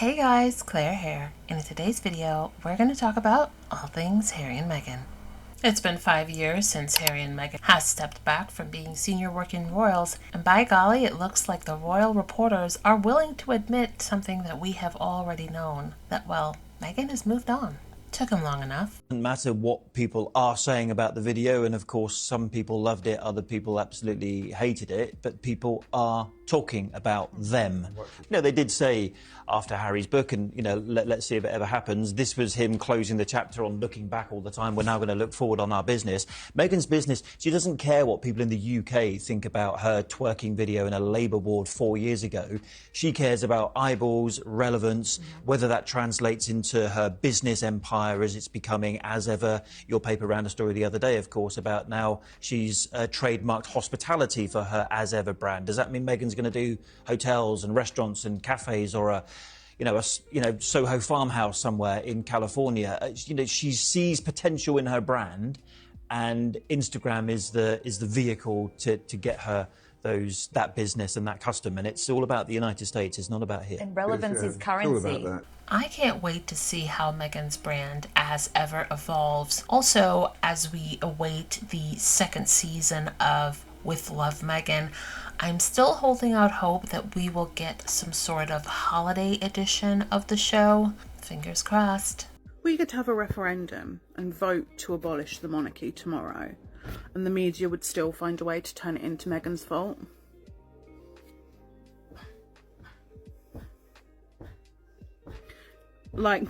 Hey guys, Claire here. In today's video, we're going to talk about all things Harry and Meghan. It's been 5 years since Harry and Meghan has stepped back from being senior working royals, and by golly, it looks like the royal reporters are willing to admit something that we have already known, that, well, Meghan has moved on. Took him long enough. Doesn't matter what people are saying about the video, and of course some people loved it, other people absolutely hated it, but people are talking about them. They did say after Harry's book, and let's see if it ever happens, this was him closing the chapter on looking back all the time. We're now going to look forward on our business. Meghan's business, she doesn't care what people in the UK think about her twerking video in a Labour ward 4 years ago. She cares about eyeballs, relevance, whether that translates into her business empire as it's becoming. As ever, your paper ran a story the other day, of course, about now she's trademarked hospitality for her As Ever brand. Does that mean Meghan's going to do hotels and restaurants and cafes, or a Soho farmhouse somewhere in California? She sees potential in her brand, and Instagram is the vehicle to get her that business and that custom, and it's all about the United States. It's not about here. And relevance is currency. I can't wait to see how Meghan's brand As Ever evolves. Also, as we await the second season of With Love, Meghan, I'm still holding out hope that we will get some sort of holiday edition of the show. Fingers crossed. We could have a referendum and vote to abolish the monarchy tomorrow, and the media would still find a way to turn it into Meghan's fault. Like,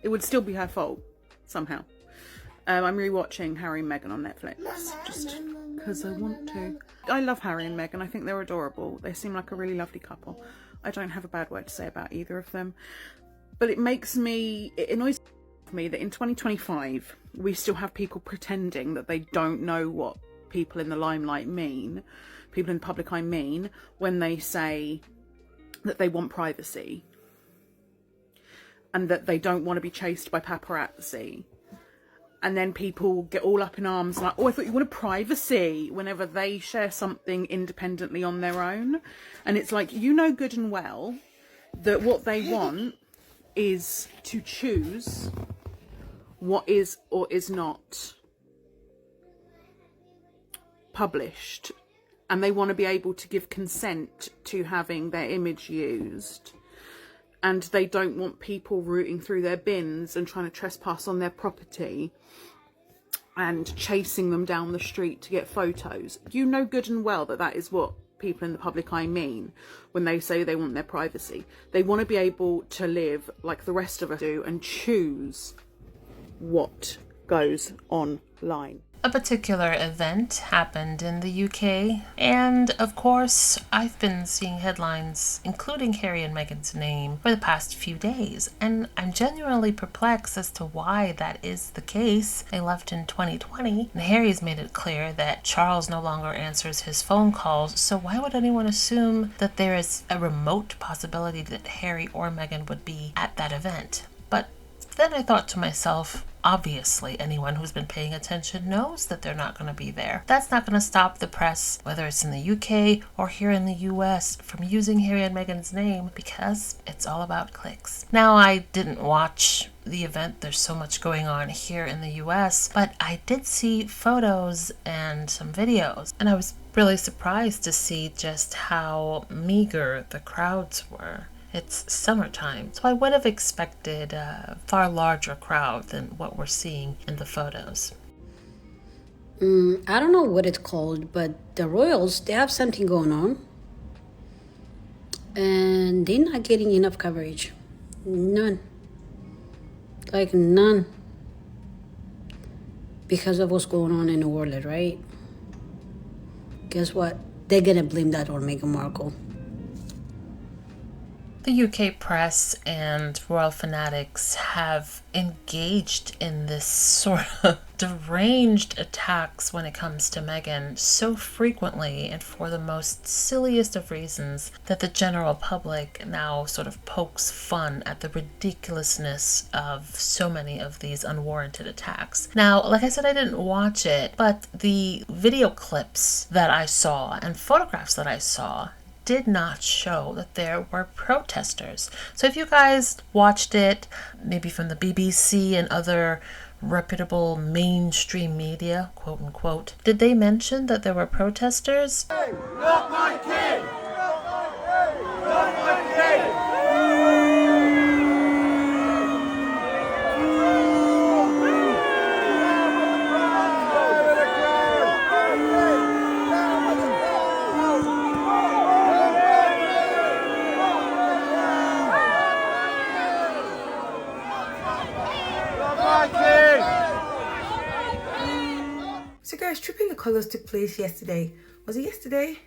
it would still be her fault, somehow. I'm rewatching Harry and Meghan on Netflix, just because I want to. I love Harry and Meghan. I think they're adorable. They seem like a really lovely couple. I don't have a bad word to say about either of them. But it annoys me that in 2025, we still have people pretending that they don't know what people in the limelight mean, people in the public eye mean, when they say that they want privacy and that they don't want to be chased by paparazzi. And then people get all up in arms like, oh, I thought you wanted privacy, whenever they share something independently on their own. And it's like, you know good and well that what they want is to choose what is or is not published. And they want to be able to give consent to having their image used. And they don't want people rooting through their bins and trying to trespass on their property and chasing them down the street to get photos. You know good and well that that is what people in the public eye mean when they say they want their privacy. They want to be able to live like the rest of us do and choose what goes online. A particular event happened in the UK, and of course, I've been seeing headlines including Harry and Meghan's name for the past few days, and I'm genuinely perplexed as to why that is the case. They left in 2020, and Harry's made it clear that Charles no longer answers his phone calls, so why would anyone assume that there is a remote possibility that Harry or Meghan would be at that event? But then I thought to myself, obviously, anyone who's been paying attention knows that they're not going to be there. That's not going to stop the press, whether it's in the UK or here in the US, from using Harry and Meghan's name, because it's all about clicks. Now, I didn't watch the event. There's so much going on here in the US, but I did see photos and some videos, and I was really surprised to see just how meager the crowds were. It's summertime, so I would have expected a far larger crowd than what we're seeing in the photos. I don't know what it's called, but the royals, they have something going on. And they're not getting enough coverage. None. Like none. Because of what's going on in the world, right? Guess what? They're gonna blame that on Meghan Markle. The UK press and royal fanatics have engaged in this sort of deranged attacks when it comes to Meghan so frequently and for the most silliest of reasons that the general public now sort of pokes fun at the ridiculousness of so many of these unwarranted attacks. Now, like I said, I didn't watch it, but the video clips that I saw and photographs that I saw did not show that there were protesters. So if you guys watched it, maybe from the BBC and other reputable mainstream media, quote unquote, did they mention that there were protesters? Hey, not my kid! Not my kid! So guys, Tripping the Colours took place yesterday. Was it yesterday?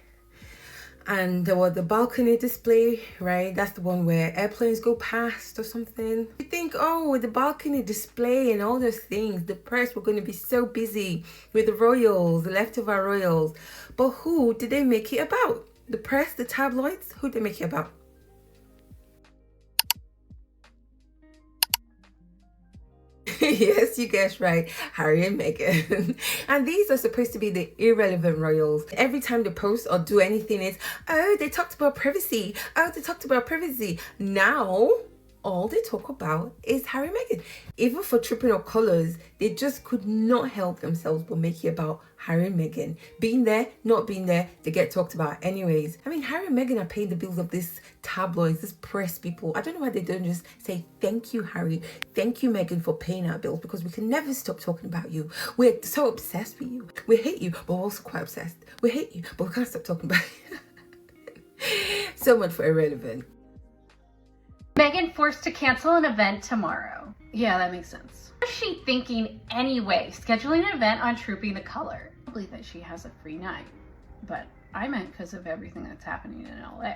And there was the balcony display, right? That's the one where airplanes go past or something. You think, oh, with the balcony display and all those things, the press were going to be so busy with the royals, the leftover royals. But who did they make it about? The press, the tabloids? Who did they make it about? Yes, you guessed right, Harry and Meghan. And these are supposed to be the irrelevant royals. Every time they post or do anything, it's, oh, they talked about privacy. Oh, they talked about privacy. Now, all they talk about is Harry and Meghan. Even for Tripping Up Colours, they just could not help themselves but make it about Harry and Meghan. Being there, not being there, they get talked about anyways. I mean, Harry and Meghan are paying the bills of this tabloids, this press people. I don't know why they don't just say, thank you, Harry. Thank you, Meghan, for paying our bills, because we can never stop talking about you. We're so obsessed with you. We hate you, but we're also quite obsessed. We hate you, but we can't stop talking about you. So much for irrelevant. Meghan forced to cancel an event tomorrow. Yeah, that makes sense. What is she thinking anyway? Scheduling an event on Trooping the Color. Probably that she has a free night. But I meant because of everything that's happening in LA.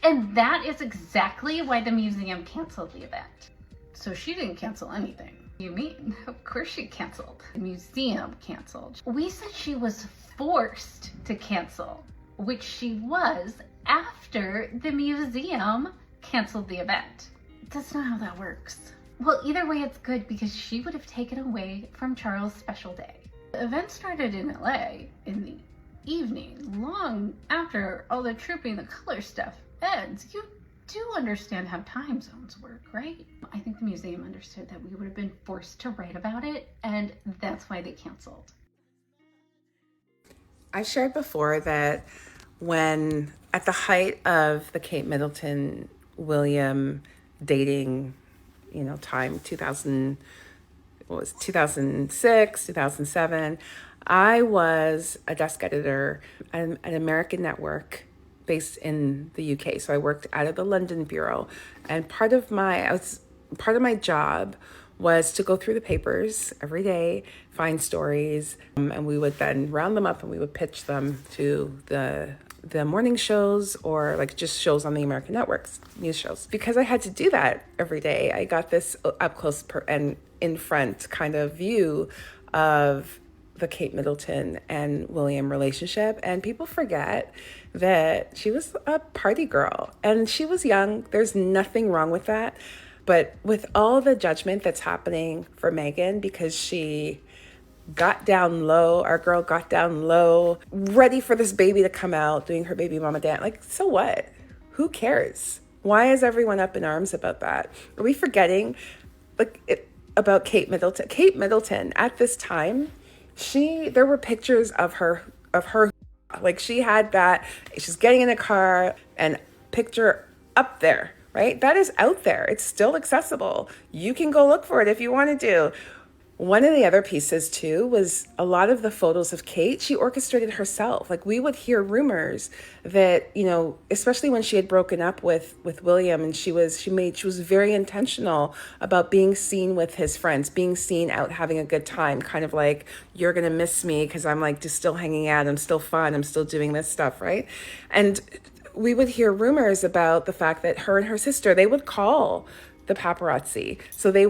And that is exactly why the museum canceled the event. So she didn't cancel anything. You mean? Of course she canceled. The museum canceled. We said she was forced to cancel, which she was after the museum canceled the event. That's not how that works. Well, either way it's good because she would have taken away from Charles' special day. The event started in LA in the evening, long after all the Trooping the Color stuff ends. You do understand how time zones work, right? I think the museum understood that we would have been forced to write about it, and that's why they canceled. I shared before that when at the height of the Kate Middleton William dating, time, 2006, 2007, I was a desk editor at an American network based in the UK. So I worked out of the London bureau, and part of my job was to go through the papers every day, find stories, and we would then round them up and we would pitch them to the morning shows or like just shows on the American networks, news shows. Because I had to do that every day, I got this up close and in front kind of view of the Kate Middleton and William relationship. And people forget that she was a party girl and she was young. There's nothing wrong with that. But with all the judgment that's happening for Meghan, because she got down low, our girl got down low, ready for this baby to come out, doing her baby mama dance. Like, so what? Who cares? Why is everyone up in arms about that? Are we forgetting about Kate Middleton? Kate Middleton at this time, there were pictures of her, like she had that, she's getting in a car and picture up there, right? That is out there. It's still accessible. You can go look for it if you want to do. One of the other pieces too was a lot of the photos of Kate, she orchestrated herself. Like we would hear rumors that, especially when she had broken up with William, and she was very intentional about being seen with his friends, being seen out having a good time, kind of like, you're going to miss me because I'm like just still hanging out, I'm still fun, I'm still doing this stuff, right? And we would hear rumors about the fact that her and her sister, they would call the paparazzi. So they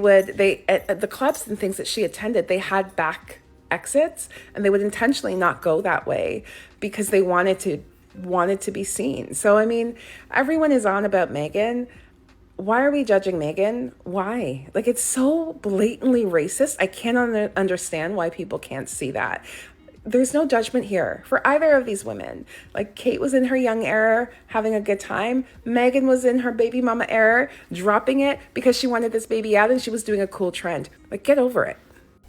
at the clubs and things that she attended, they had back exits, and they would intentionally not go that way because they wanted to be seen. So I mean, everyone is on about Meghan. Why are we judging Meghan? Why? Like, it's so blatantly racist. I cannot understand why people can't see that. there's no judgment here for either of these women. Like, Kate was in her young era having a good time. Meghan was in her baby mama era, dropping it because she wanted this baby out and she was doing a cool trend. Like, get over it.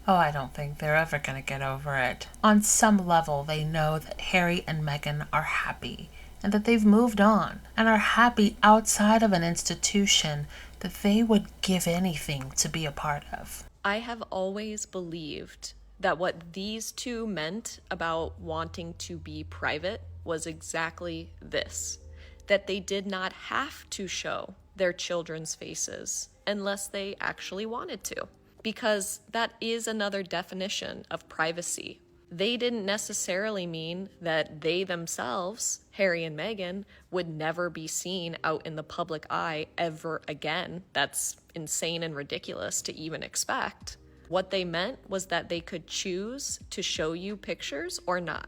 Oh, I don't think they're ever going to get over it. On some level, they know that Harry and Meghan are happy and that they've moved on and are happy outside of an institution that they would give anything to be a part of. I have always believed that what these two meant about wanting to be private was exactly this, that they did not have to show their children's faces unless they actually wanted to, because that is another definition of privacy. They didn't necessarily mean that they themselves, Harry and Meghan, would never be seen out in the public eye ever again. That's insane and ridiculous to even expect. What they meant was that they could choose to show you pictures or not.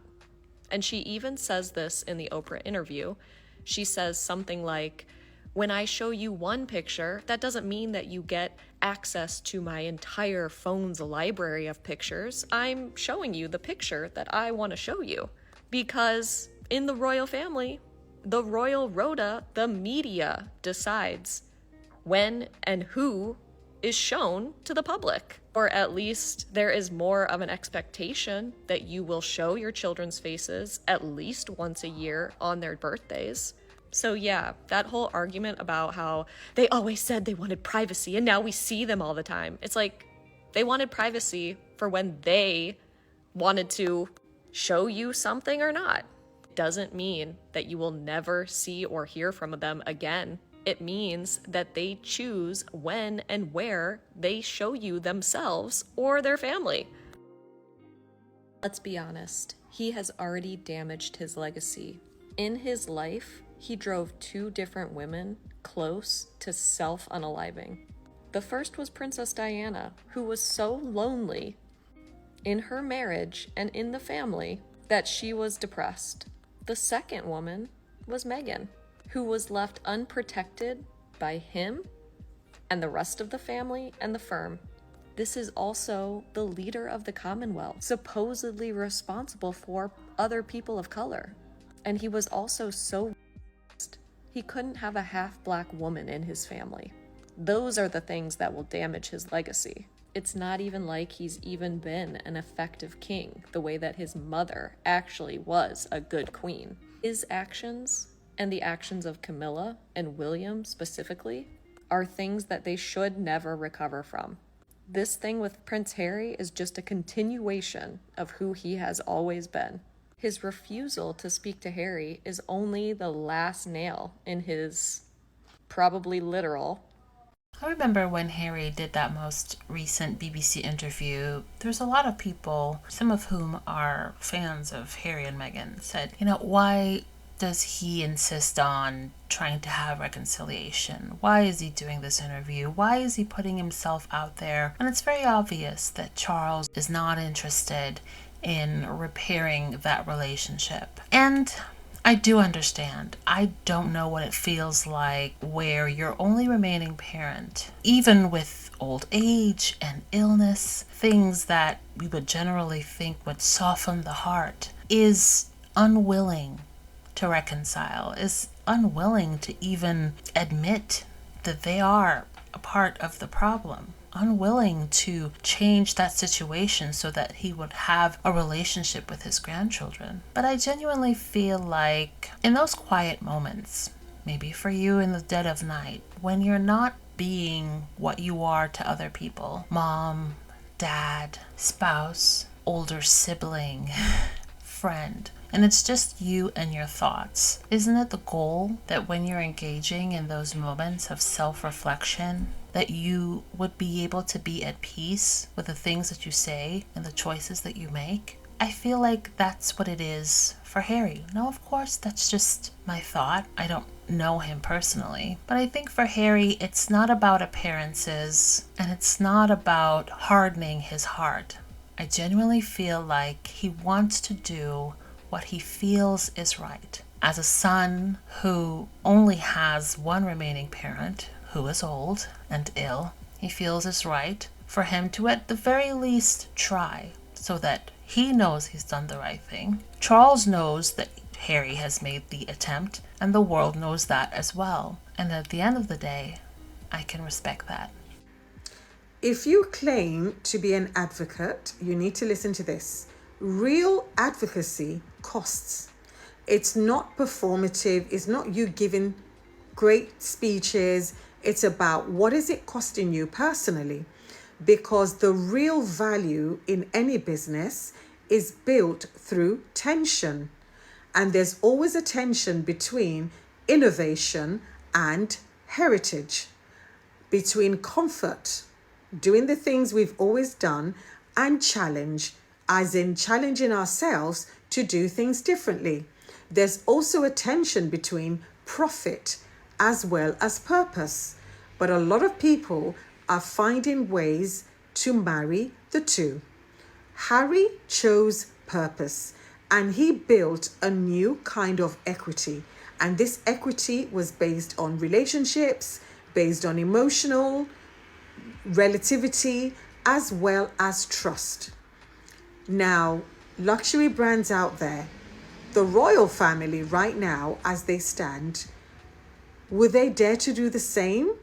And she even says this in the Oprah interview. She says something like, when I show you one picture, that doesn't mean that you get access to my entire phone's library of pictures. I'm showing you the picture that I want to show you. Because in the royal family, the royal rota, the media decides when and who is shown to the public. Or at least there is more of an expectation that you will show your children's faces at least once a year on their birthdays. So yeah, that whole argument about how they always said they wanted privacy and now we see them all the time. It's like they wanted privacy for when they wanted to show you something or not. It doesn't mean that you will never see or hear from them again. It means that they choose when and where they show you themselves or their family. Let's be honest, he has already damaged his legacy. In his life, he drove 2 different women close to self-unaliving. The first was Princess Diana, who was so lonely in her marriage and in the family that she was depressed. The second woman was Meghan, who was left unprotected by him and the rest of the family and the firm. This is also the leader of the Commonwealth, supposedly responsible for other people of color. And he was also so he couldn't have a half-black woman in his family. Those are the things that will damage his legacy. It's not even like he's even been an effective king, the way that his mother actually was a good queen. His actions, and the actions of Camilla and William specifically, are things that they should never recover from. This thing with Prince Harry is just a continuation of who he has always been. His refusal to speak to Harry is only the last nail in his probably literal. I remember when Harry did that most recent BBC interview, there's a lot of people, some of whom are fans of Harry and Meghan, said, why does he insist on trying to have reconciliation? Why is he doing this interview? Why is he putting himself out there? And it's very obvious that Charles is not interested in repairing that relationship. And I do understand. I don't know what it feels like where your only remaining parent, even with old age and illness, things that we would generally think would soften the heart, is unwilling to reconcile, is unwilling to even admit that they are a part of the problem, unwilling to change that situation so that he would have a relationship with his grandchildren. But I genuinely feel like in those quiet moments, maybe for you in the dead of night, when you're not being what you are to other people, mom, dad, spouse, older sibling, friend, and it's just you and your thoughts. Isn't it the goal that when you're engaging in those moments of self-reflection, that you would be able to be at peace with the things that you say and the choices that you make? I feel like that's what it is for Harry. Now, of course, that's just my thought. I don't know him personally. But I think for Harry, it's not about appearances and it's not about hardening his heart. I genuinely feel like he wants to do what he feels is right. As a son who only has one remaining parent, who is old and ill, he feels it's right for him to at the very least try so that he knows he's done the right thing. Charles knows that Harry has made the attempt, and the world knows that as well. And at the end of the day, I can respect that. If you claim to be an advocate, you need to listen to this. Real advocacy costs. It's not performative. It's not you giving great speeches. It's about what is it costing you personally? Because the real value in any business is built through tension. And there's always a tension between innovation and heritage, between comfort, doing the things we've always done, and challenge, as in challenging ourselves to do things differently. There's also a tension between profit as well as purpose. But a lot of people are finding ways to marry the two. Harry chose purpose, and he built a new kind of equity. And this equity was based on relationships, based on emotional relativity, as well as trust. Now, luxury brands out there, the royal family right now, as they stand, will they dare to do the same?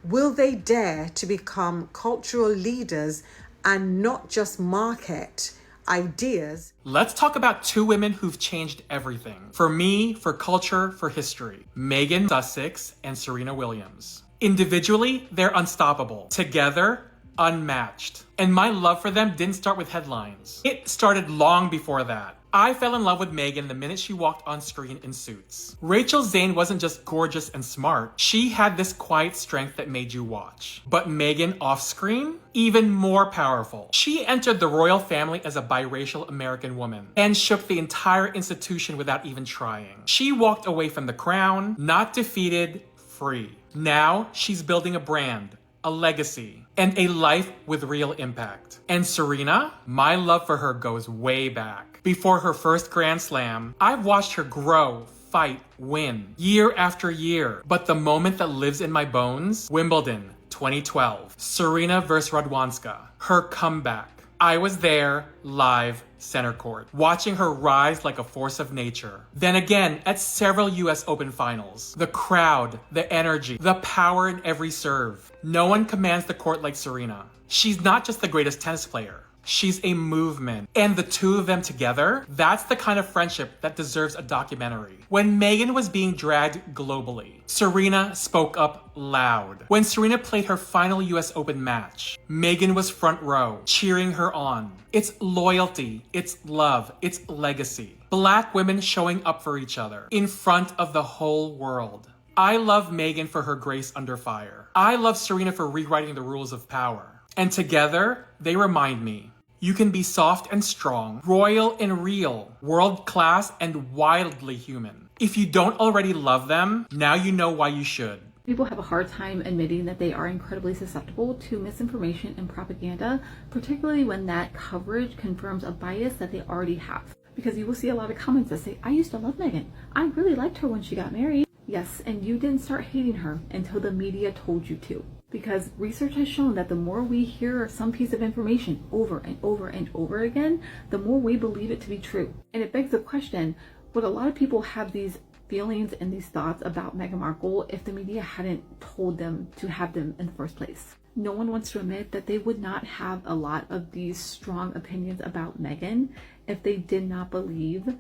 Will they dare to become cultural leaders and not just market ideas? Let's talk about two women who've changed everything. For me, for culture, for history. Meghan Sussex and Serena Williams. Individually, they're unstoppable. Together, unmatched. And my love for them didn't start with headlines. It started long before that. I fell in love with Meghan the minute she walked on screen in Suits. Rachel Zane wasn't just gorgeous and smart. She had this quiet strength that made you watch. But Meghan off screen? Even more powerful. She entered the royal family as a biracial American woman and shook the entire institution without even trying. She walked away from the crown, not defeated, free. Now she's building a brand, a legacy, and a life with real impact. And Serena, my love for her goes way back. Before her first Grand Slam, I've watched her grow, fight, win, year after year. But the moment that lives in my bones, Wimbledon, 2012, Serena versus Radwanska, her comeback. I was there, live, center court, watching her rise like a force of nature. Then again, at several US Open finals. The crowd, the energy, the power in every serve. No one commands the court like Serena. She's not just the greatest tennis player. She's a movement. And the two of them together, that's the kind of friendship that deserves a documentary. When Meghan was being dragged globally, Serena spoke up loud. When Serena played her final US Open match, Meghan was front row, cheering her on. It's loyalty, it's love, it's legacy. Black women showing up for each other in front of the whole world. I love Meghan for her grace under fire. I love Serena for rewriting the rules of power. And together, they remind me, you can be soft and strong, royal and real, world-class and wildly human. If you don't already love them, now you know why you should. People have a hard time admitting that they are incredibly susceptible to misinformation and propaganda, particularly when that coverage confirms a bias that they already have. Because you will see a lot of comments that say, I used to love Meghan. I really liked her when she got married. Yes, and you didn't start hating her until the media told you to. Because research has shown that the more we hear some piece of information over and over and over again, the more we believe it to be true. And it begs the question, would a lot of people have these feelings and these thoughts about Meghan Markle if the media hadn't told them to have them in the first place? No one wants to admit that they would not have a lot of these strong opinions about Meghan if they did not believe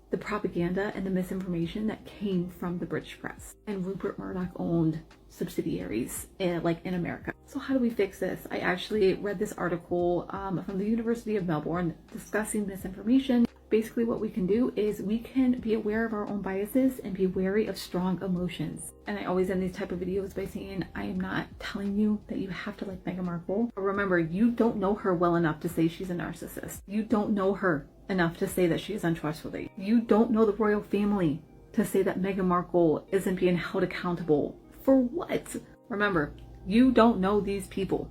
the propaganda and the misinformation that came from the British press and Rupert Murdoch owned subsidiaries like in America. So how do we fix this? I actually read this article from the University of Melbourne discussing misinformation. Basically what we can do is we can be aware of our own biases and be wary of strong emotions. And I always end these type of videos by saying, I am not telling you that you have to like Meghan Markle. But remember, you don't know her well enough to say she's a narcissist. You don't know her enough to say that she is untrustworthy. You don't know the royal family to say that Meghan Markle isn't being held accountable. For what? Remember, you don't know these people.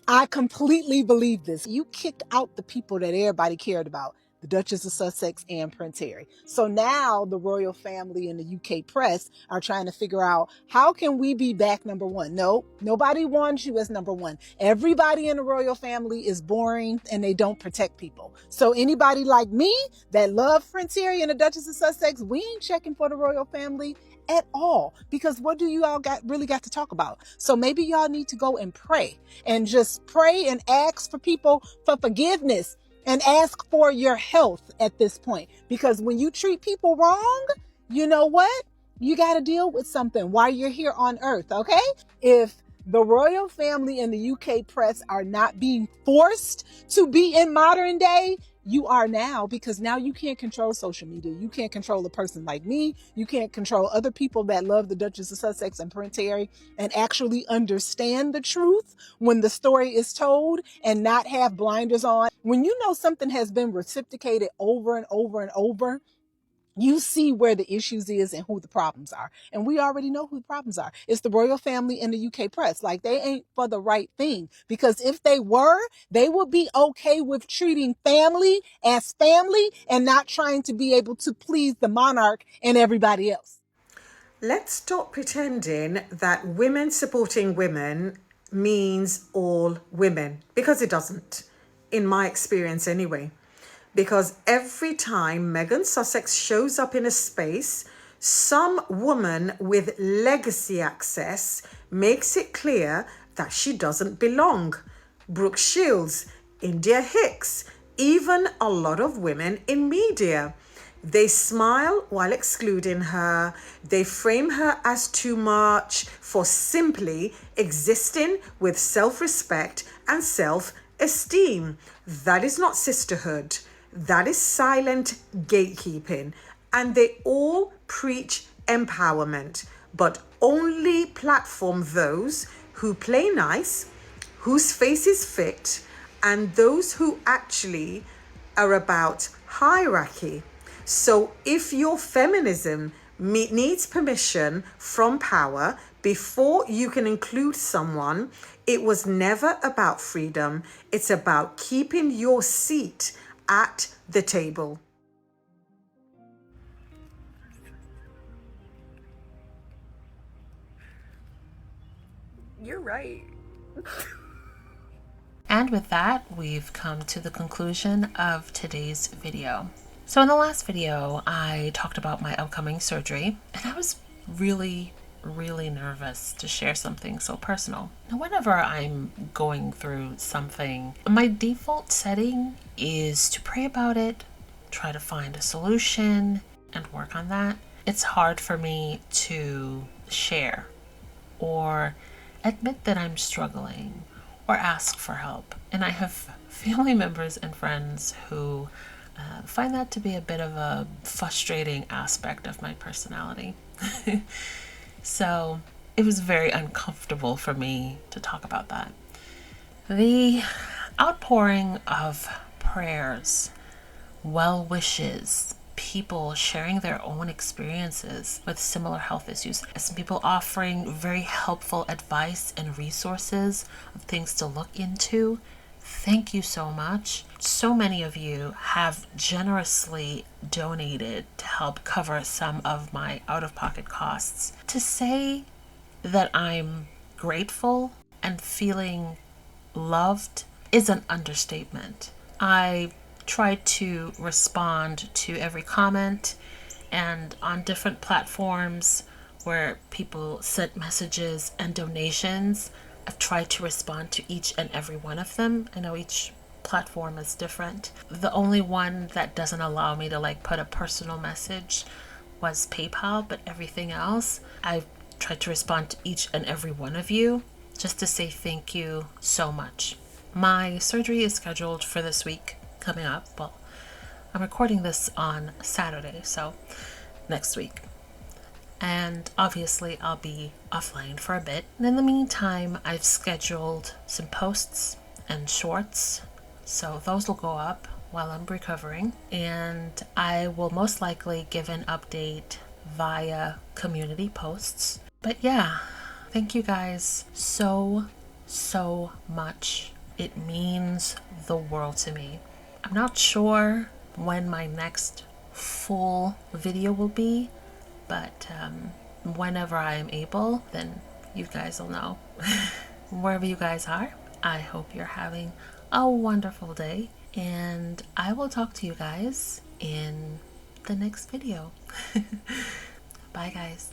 I completely believe this. You kicked out the people that everybody cared about. the Duchess of Sussex and Prince Harry. So now the royal family and the UK press are trying to figure out, how can we be back number one? No, nobody wants you as number one. Everybody in the royal family is boring and they don't protect people. So anybody like me that love Prince Harry and the Duchess of Sussex, we ain't checking for the royal family at all, because what do you all really got to talk about? So maybe y'all need to go and pray, and just pray and ask for people for forgiveness, and ask for your health at this point, because when you treat people wrong, you know what? You got to deal with something while you're here on earth, okay? If the royal family and the UK press are not being forced to be in modern day, you are now, because now you can't control social media. You can't control a person like me. You can't control other people that love the Duchess of Sussex and Prince Harry and actually understand the truth when the story is told, and not have blinders on. When you know something has been reciprocated over and over and over, you see where the issues is and who the problems are. And we already know who the problems are. It's the royal family and the UK press. Like, they ain't for the right thing, because if they were, they would be okay with treating family as family and not trying to be able to please the monarch and everybody else. Let's stop pretending that women supporting women means all women, because it doesn't, in my experience anyway. Because every time Meghan Sussex shows up in a space, some woman with legacy access makes it clear that she doesn't belong. Brooke Shields, India Hicks, even a lot of women in media. They smile while excluding her. They frame her as too much for simply existing with self-respect and self-esteem. That is not sisterhood. That is silent gatekeeping. And they all preach empowerment, but only platform those who play nice, whose faces fit, and those who actually are about hierarchy. So if your feminism needs permission from power before you can include someone, it was never about freedom. It's about keeping your seat at the table. You're right. And with that, we've come to the conclusion of today's video. So in the last video, I talked about my upcoming surgery, and I was really nervous to share something so personal. Now, whenever I'm going through something, my default setting is to pray about it, try to find a solution, and work on that. It's hard for me to share or admit that I'm struggling or ask for help. And I have family members and friends who find that to be a bit of a frustrating aspect of my personality. So it was very uncomfortable for me to talk about that. The outpouring of prayers, well wishes, people sharing their own experiences with similar health issues, some people offering very helpful advice and resources of things to look into. Thank you so much. So many of you have generously donated to help cover some of my out-of-pocket costs. To say that I'm grateful and feeling loved is an understatement. I try to respond to every comment, and on different platforms where people sent messages and donations, I've tried to respond to each and every one of them. I know each platform is different. The only one that doesn't allow me to put a personal message was PayPal, but everything else, I've tried to respond to each and every one of you just to say thank you so much. My surgery is scheduled for this week coming up. Well, I'm recording this on Saturday, so next week. And obviously I'll be offline for a bit. And in the meantime, I've scheduled some posts and shorts, so those will go up while I'm recovering. And I will most likely give an update via community posts. But yeah, thank you guys so much. It means the world to me. I'm not sure when my next full video will be, but whenever I am able, then you guys will know. Wherever you guys are, I hope you're having a wonderful day, and I will talk to you guys in the next video. Bye guys.